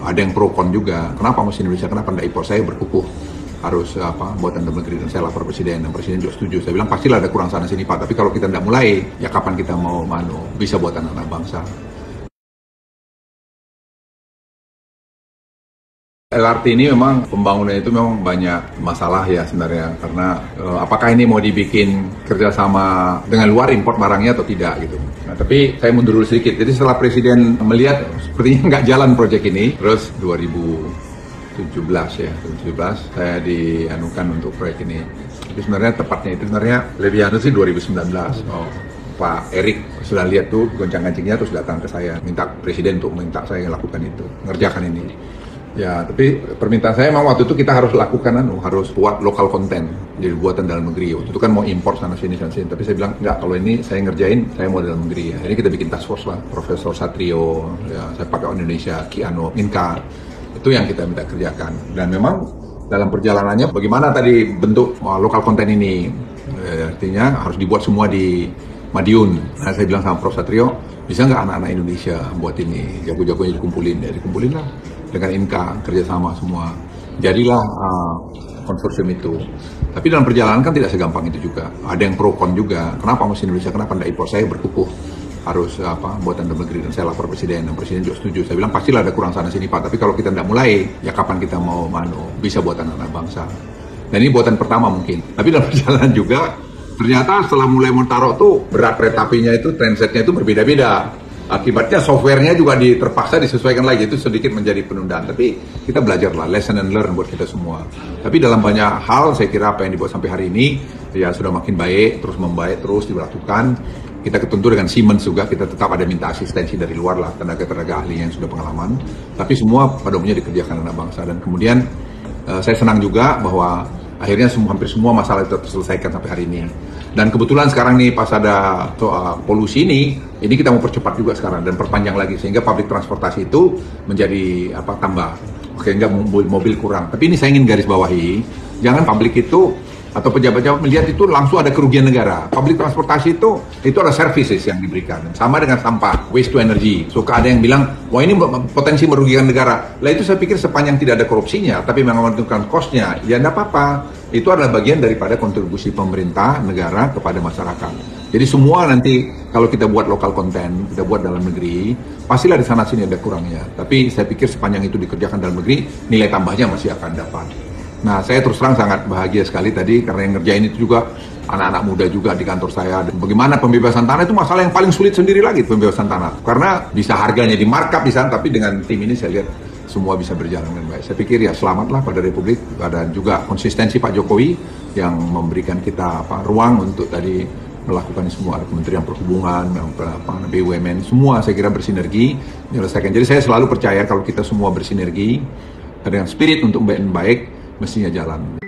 Ada yang pro kon juga. Kenapa mesti Indonesia? Kenapa tidak impor? Saya berkukuh harus buatan dalam negeri, dan saya lapor presiden, dan presiden juga setuju. Saya bilang pastilah ada kurang sana sini Pak, tapi kalau kita tidak mulai, ya kapan kita mau bisa buatan anak bangsa. LRT ini memang pembangunan itu memang banyak masalah ya sebenarnya, karena apakah ini mau dibikin kerjasama dengan luar import barangnya atau tidak gitu. Nah, tapi saya mundur dulu sedikit. Jadi setelah presiden melihat sepertinya nggak jalan proyek ini, terus 2017 saya dianukan untuk proyek ini. Jadi sebenarnya tepatnya itu sebenarnya lebih sih 2019. Pak Erik sudah lihat tuh goncang-gancingnya, terus datang ke saya minta presiden untuk minta saya lakukan itu, ngerjakan ini. Ya, tapi permintaan saya memang waktu itu kita harus lakukan, harus buat lokal konten, jadi buatan dalam negeri. Waktu itu kan mau impor sana sini, tapi saya bilang enggak, kalau ini saya ngerjain, saya mau dalam negeri. Ini kita bikin task force lah, Profesor Satrio, ya, saya pakai orang Indonesia, Kiano, Minka, itu yang kita minta kerjakan. Dan memang dalam perjalanannya, bagaimana tadi bentuk lokal konten ini, artinya harus dibuat semua di Madiun. Nah, saya bilang sama Prof Satrio, bisa nggak anak-anak Indonesia buat ini, jago-jagonya dikumpulin, ya dikumpulin lah. Dengan Inka, kerjasama semua. Jadilah konsorsium itu. Tapi dalam perjalanan kan tidak segampang itu juga. Ada yang pro kon juga. Kenapa mesti Indonesia? Kenapa tidak impor? Saya berkukuh harus buatan dalam negeri, dan saya lapor presiden, dan presiden juga setuju. Saya bilang pastilah ada kurang sana sini Pak, tapi kalau kita tidak mulai, ya kapan kita mau bisa buatan anak bangsa. Dan ini buatan pertama mungkin. Tapi dalam perjalanan juga, ternyata setelah mulai taruh tuh berat kereta apinya itu, transetnya itu berbeda-beda. Akibatnya softwarenya juga terpaksa disesuaikan lagi, itu sedikit menjadi penundaan. Tapi kita belajar lah, lesson and learn buat kita semua. Tapi dalam banyak hal saya kira apa yang dibuat sampai hari ini ya sudah makin baik, terus membaik, terus dilakukan. Kita ketentu dengan Siemens juga, kita tetap ada minta asistensi dari luar lah, tenaga ahli yang sudah pengalaman. Tapi semua pada umumnya dikerjakan anak bangsa. Dan kemudian saya senang juga bahwa akhirnya hampir semua masalah itu terselesaikan sampai hari ini. Dan kebetulan sekarang nih pas ada polusi ini kita mau percepat juga sekarang dan perpanjang lagi, sehingga public transportasi itu menjadi tambah. Oke, enggak mobil kurang. Tapi ini saya ingin garis bawahi, jangan publik itu atau pejabat-pejabat melihat itu langsung ada kerugian negara. Public transportasi itu ada services yang diberikan. Sama dengan sampah, waste to energy. Suka ada yang bilang, wah ini potensi merugikan negara. Lah itu saya pikir sepanjang tidak ada korupsinya, tapi memang menentukan cost-nya, ya enggak apa-apa. Itu adalah bagian daripada kontribusi pemerintah, negara kepada masyarakat. Jadi semua nanti kalau kita buat lokal konten, kita buat dalam negeri, pastilah di sana sini ada kurangnya. Tapi saya pikir sepanjang itu dikerjakan dalam negeri, nilai tambahnya masih akan dapat. Nah, saya terus terang sangat bahagia sekali tadi karena yang ngerjain itu juga anak-anak muda juga di kantor saya. Dan bagaimana pembebasan tanah itu masalah yang paling sulit sendiri lagi, pembebasan tanah. Karena bisa harganya di markup di sana, tapi dengan tim ini saya lihat semua bisa berjalan dengan baik. Saya pikir ya selamatlah pada Republik, dan juga konsistensi Pak Jokowi yang memberikan kita ruang untuk tadi melakukan semua. Ada Kementerian Perhubungan, BUMN, semua saya kira bersinergi menyelesaikan. Jadi saya selalu percaya kalau kita semua bersinergi dengan spirit untuk baik, mestinya jalan.